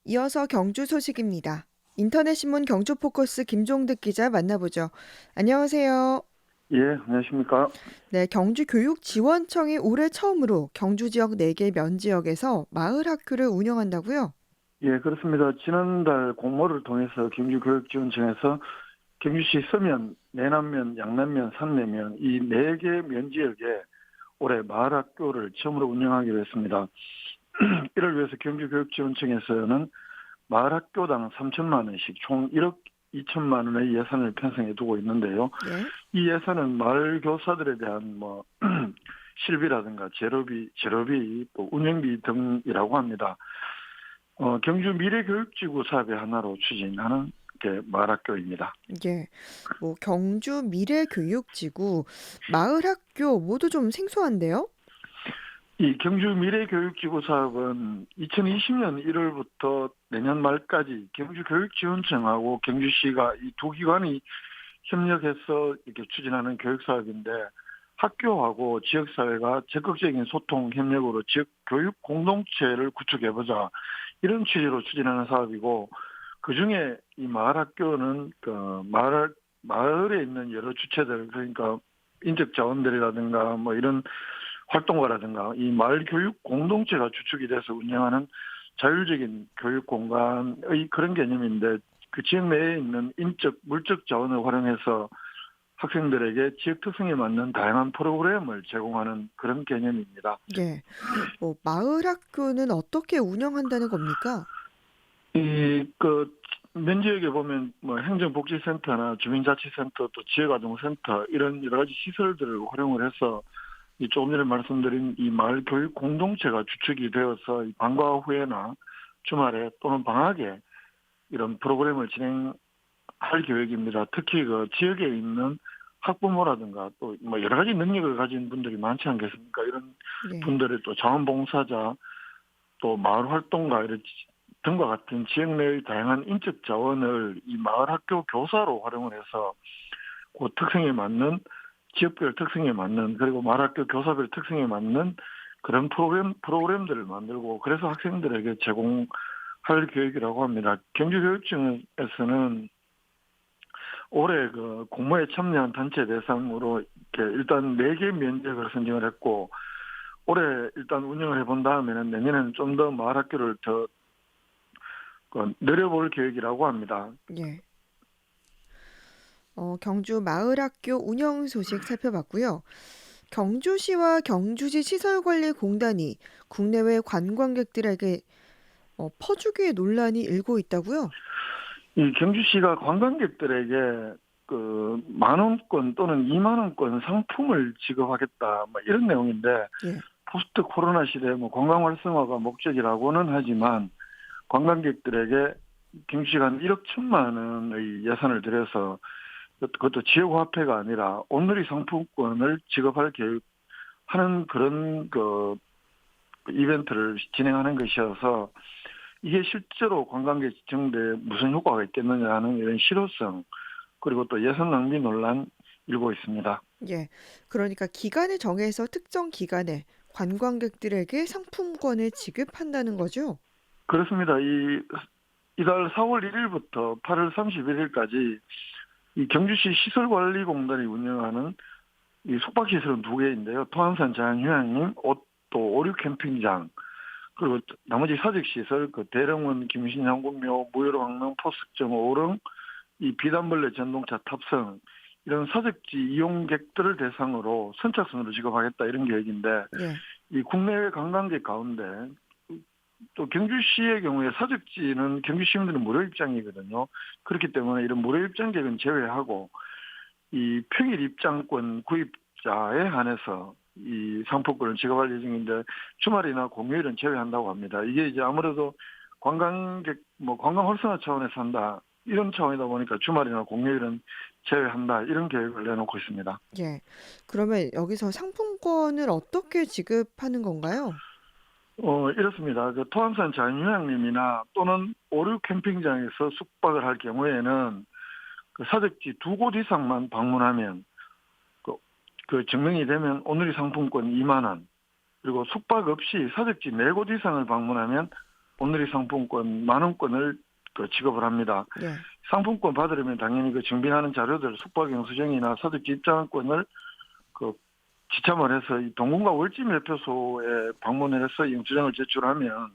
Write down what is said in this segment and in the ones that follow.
이어서 경주 소식입니다. 인터넷 신문 경주 포커스 김종득 기자 만나보죠. 안녕하세요. 예, 안녕하십니까. 네, 경주교육지원청이 올해 처음으로 경주 지역 4개 면지역에서 마을 학교를 운영한다고요? 예, 그렇습니다. 지난달 공모를 통해서 경주교육지원청에서 경주시 서면, 내남면, 양남면, 산내면 이 4개 면지역에 올해 마을학교를 처음으로 운영하기로 했습니다. 이를 위해서 경주교육지원청에서는 마을학교당 3천만 원씩 총 1억 2천만 원의 예산을 편성해 두고 있는데요. 예. 이 예산은 마을 교사들에 대한 실비라든가 재료비, 또 운영비 등이라고 합니다. 경주 미래교육지구 사업의 하나로 추진하는 게 마을학교입니다. 예. 경주 미래교육지구, 마을 학교 모두 좀 생소한데요? 이 경주 미래교육지구 사업은 2020년 1월부터 내년 말까지 경주교육지원청하고 경주시가 이 두 기관이 협력해서 이렇게 추진하는 교육 사업인데, 학교하고 지역사회가 적극적인 소통 협력으로 지역 교육 공동체를 구축해보자, 이런 취지로 추진하는 사업이고, 그중에 이 마을학교는 마을에 있는 여러 주체들, 그러니까 인적 자원들이라든가 이런 활동가라든가 이 마을 교육 공동체가 주축이 돼서 운영하는 자율적인 교육 공간의 그런 개념인데, 그 지역 내에 있는 인적, 물적 자원을 활용해서 학생들에게 지역 특성에 맞는 다양한 프로그램을 제공하는 그런 개념입니다. 예. 마을 학교는 어떻게 운영한다는 겁니까? 면지역에 보면 행정복지센터나 주민자치센터, 또 지역아동센터 이런 여러 가지 시설들을 활용을 해서 이 조금 전에 말씀드린 이 마을 교육 공동체가 주축이 되어서 이 방과 후에나 주말에 또는 방학에 이런 프로그램을 진행할 계획입니다. 특히 그 지역에 있는 학부모라든가 또 여러 가지 능력을 가진 분들이 많지 않겠습니까? 이런 예. 분들의 또 자원봉사자, 또 마을 활동가 이런 등과 같은 지역 내의 다양한 인적 자원을 이 마을 학교 교사로 활용을 해서 그 특성에 맞는, 지역별 특성에 맞는, 그리고 마을 학교 교사별 특성에 맞는 그런 프로그램들을 만들고, 그래서 학생들에게 제공할 계획이라고 합니다. 경주교육청에서는 올해 그 공모에 참여한 단체 대상으로 이렇게 일단 4개 면적을 선정을 했고, 올해 일단 운영을 해본 다음에는 내년에는 좀 더 마을학교를 더 늘려볼 계획이라고 합니다. 예. 경주 마을 학교 운영 소식 살펴봤고요. 경주시와 경주시 시설관리공단이 국내외 관광객들에게 퍼주기 논란이 일고 있다고요? 이 경주시가 관광객들에게 그 만 원권 또는 2만 원권 상품을 지급하겠다, 이런 내용인데, 예. 포스트 코로나 시대 관광 활성화가 목적이라고는 하지만 관광객들에게 경주시가 한 1억 1천만 원의 예산을 들여서, 그것도 지역 화폐가 아니라 온누리 상품권을 지급할 계획하는 그런 이벤트를 진행하는 것이어서, 이게 실제로 관광객 지정대에 무슨 효과가 있겠느냐 하는 이런 실효성, 그리고 또 예산 낭비 논란 일고 있습니다. 예. 그러니까 기간을 정해서 특정 기간에 관광객들에게 상품권을 지급한다는 거죠? 그렇습니다. 이달 4월 1일부터 8월 31일까지 이 경주시 시설관리공단이 운영하는 이 숙박시설은 2개인데요. 토안산 자연휴양림, 또 오류 캠핑장, 그리고 나머지 사직시설, 그 대령원, 김신양군묘, 무효로왕릉, 포습정, 오릉, 이 비단벌레 전동차 탑승, 이런 사직지 이용객들을 대상으로 선착순으로 지급하겠다, 이런 계획인데, 예. 이 국내외 관광객 가운데 또 경주시의 경우에 사직지는 경주 시민들은 무료 입장이거든요. 그렇기 때문에 이런 무료 입장객은 제외하고 이 평일 입장권 구입자에 한해서 이 상품권을 지급할 예정인데, 주말이나 공휴일은 제외한다고 합니다. 이게 이제 아무래도 관광객 관광 활성화 차원에서 한다, 이런 차원이다 보니까 주말이나 공휴일은 제외한다, 이런 계획을 내놓고 있습니다. 예. 그러면 여기서 상품권을 어떻게 지급하는 건가요? 이렇습니다. 그 토암산 자연휴양림이나 또는 오류 캠핑장에서 숙박을 할 경우에는 그 사적지 2곳 이상만 방문하면 그, 그 증명이 되면 오늘의 상품권 2만 원, 그리고 숙박 없이 사적지 4곳 이상을 방문하면 오늘의 상품권 10,000원을 지급을 합니다. 예. 상품권 받으려면 당연히 증빙하는 자료들, 숙박영수증이나 서득지 입장권을 지참을 해서 이 동군과 월지매표소에 방문을 해서 영수증을 제출하면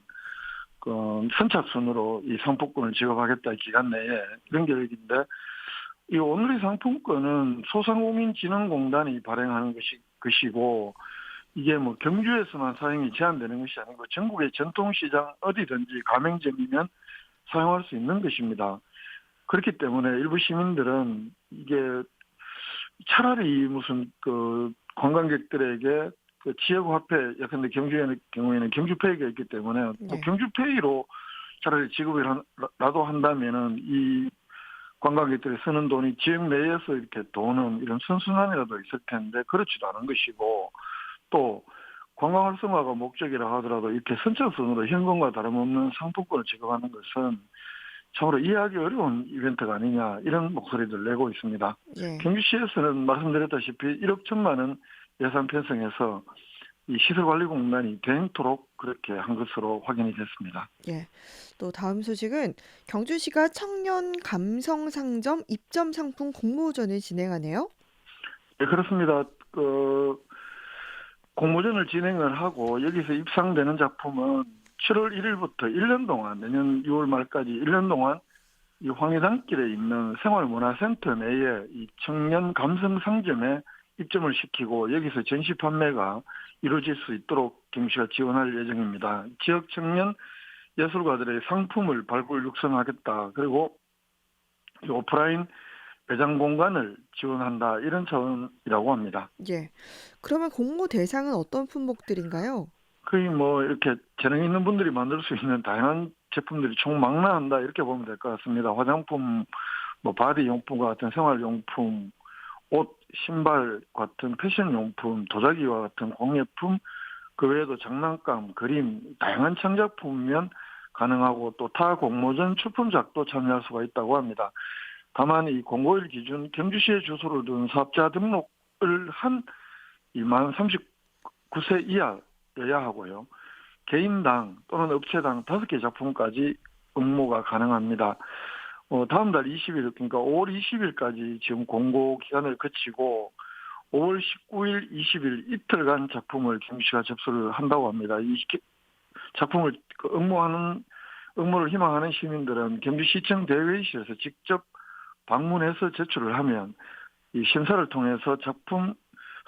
선착순으로 이 상품권을 지급하겠다 기간 내에 이런 계획인데, 이 오늘의 상품권은 소상공인진흥공단이 발행하는 것이고 이게 경주에서만 사용이 제한되는 것이 아니고 전국의 전통시장 어디든지 가맹점이면 사용할 수 있는 것입니다. 그렇기 때문에 일부 시민들은 이게 차라리 무슨 관광객들에게 지역화폐, 예컨대 경주의 경우에는 경주페이가 있기 때문에 네. 경주페이로 차라리 지급이라도 한다면은 이 관광객들이 쓰는 돈이 지역 내에서 이렇게 도는 이런 선순환이라도 있을 텐데 그렇지도 않은 것이고, 또 관광 활성화가 목적이라 하더라도 이렇게 선착순으로 현금과 다름없는 상품권을 지급하는 것은 참으로 이해하기 어려운 이벤트가 아니냐, 이런 목소리를 내고 있습니다. 예. 경주시에서는 말씀드렸다시피 1억 1천만 원 예산 편성해서 이 시설관리공단이 대행토록 그렇게 한 것으로 확인이 됐습니다. 예. 또 다음 소식은 경주시가 청년 감성 상점 입점 상품 공모전을 진행하네요. 네, 그렇습니다. 공모전을 진행을 하고 여기서 입상되는 작품은 7월 1일부터 1년 동안, 내년 6월 말까지 1년 동안 이 황해단길에 있는 생활문화센터 내에 이 청년 감성 상점에 입점을 시키고 여기서 전시 판매가 이루어질 수 있도록 경시가 지원할 예정입니다. 지역 청년 예술가들의 상품을 발굴 육성하겠다. 그리고 이 오프라인 매장 공간을 지원한다. 이런 차원이라고 합니다. 예. 그러면 공모 대상은 어떤 품목들인가요? 거의 이렇게 재능 있는 분들이 만들 수 있는 다양한 제품들이 총망라한다, 이렇게 보면 될 것 같습니다. 화장품, 바디 용품 같은 생활용품, 옷, 신발 같은 패션용품, 도자기와 같은 공예품, 그 외에도 장난감, 그림, 다양한 창작품이면 가능하고 또 타 공모전 출품작도 참여할 수가 있다고 합니다. 다만 이 공고일 기준 경주시에 주소를 둔 사업자 등록을 한 만 39세 이하여야 하고요. 개인당 또는 업체당 5개 작품까지 응모가 가능합니다. 다음 달 20일, 그러니까 5월 20일까지 지금 공고 기간을 거치고 5월 19일, 20일 이틀간 작품을 경주시가 접수를 한다고 합니다. 이 작품을 응모를 희망하는 시민들은 경주시청 대회의실에서 직접 방문해서 제출을 하면 이 심사를 통해서 작품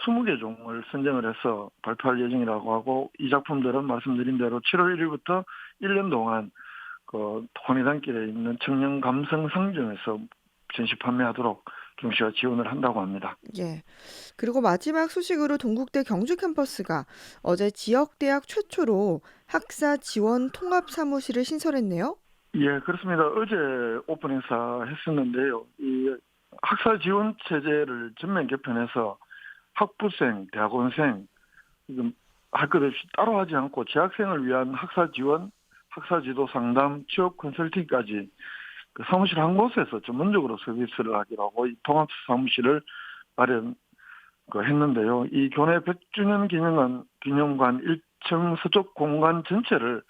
20개 종을 선정을 해서 발표할 예정이라고 하고, 이 작품들은 말씀드린 대로 7월 1일부터 1년 동안 황해단길에 있는 청년 감성 상점에서 전시 판매하도록 경시가 지원을 한다고 합니다. 예. 그리고 마지막 소식으로 동국대 경주 캠퍼스가 어제 지역대학 최초로 학사 지원 통합 사무실을 신설했네요. 예, 그렇습니다. 어제 오픈 행사 했었는데요. 이 학사 지원 체제를 전면 개편해서 학부생, 대학원생 할 것 없이 따로 하지 않고 재학생을 위한 학사 지원, 학사 지도 상담, 취업 컨설팅까지 사무실 한 곳에서 전문적으로 서비스를 하기로 하고 이 통합 사무실을 했는데요. 이 교내 100주년 기념관 1층 서쪽 공간 전체를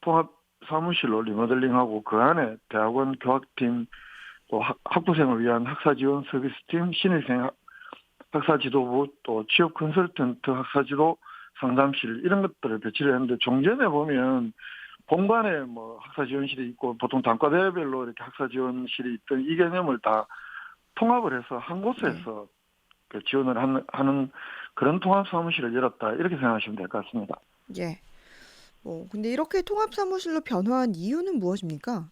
통합 사무실로 리모델링하고 그 안에 대학원 교학팀, 또 학부생을 위한 학사 지원 서비스팀, 신입생 학사 지도부, 또 취업 컨설턴트 학사 지도 상담실, 이런 것들을 배치를 했는데, 종전에 보면 본관에 학사 지원실이 있고 보통 단과대별로 이렇게 학사 지원실이 있던 이 개념을 다 통합을 해서 한 곳에서 지원을 하는 그런 통합 사무실을 열었다, 이렇게 생각하시면 될 것 같습니다. 예. 근데 이렇게 통합 사무실로 변화한 이유는 무엇입니까?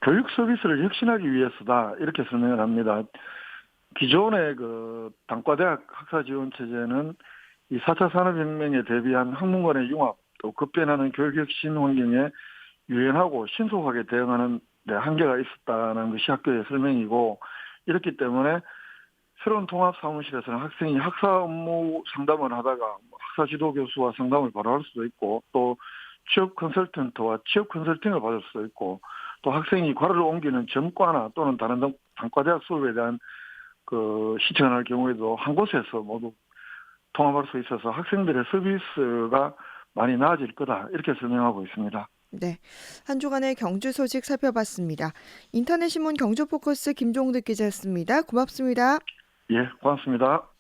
교육 서비스를 혁신하기 위해서다, 이렇게 설명을 합니다. 기존의 단과대학 학사 지원 체제는 이 4차 산업혁명에 대비한 학문간의 융합, 또 급변하는 교육혁신 환경에 유연하고 신속하게 대응하는 데 한계가 있었다는 것이 학교의 설명이고, 이렇기 때문에 새로운 통합 사무실에서는 학생이 학사 업무 상담을 하다가 학사 지도 교수와 상담을 바로 할 수도 있고, 또 취업 컨설턴트와 취업 컨설팅을 받을 수도 있고, 또 학생이 과를 옮기는 전과나 또는 다른 단과대학 수업에 대한 신청할 경우에도 한 곳에서 모두 통합할 수 있어서 학생들의 서비스가 많이 나아질 거다, 이렇게 설명하고 있습니다. 네, 한 주간의 경주 소식 살펴봤습니다. 인터넷 신문 경주 포커스 김종득 기자였습니다. 고맙습니다. 예, 고맙습니다.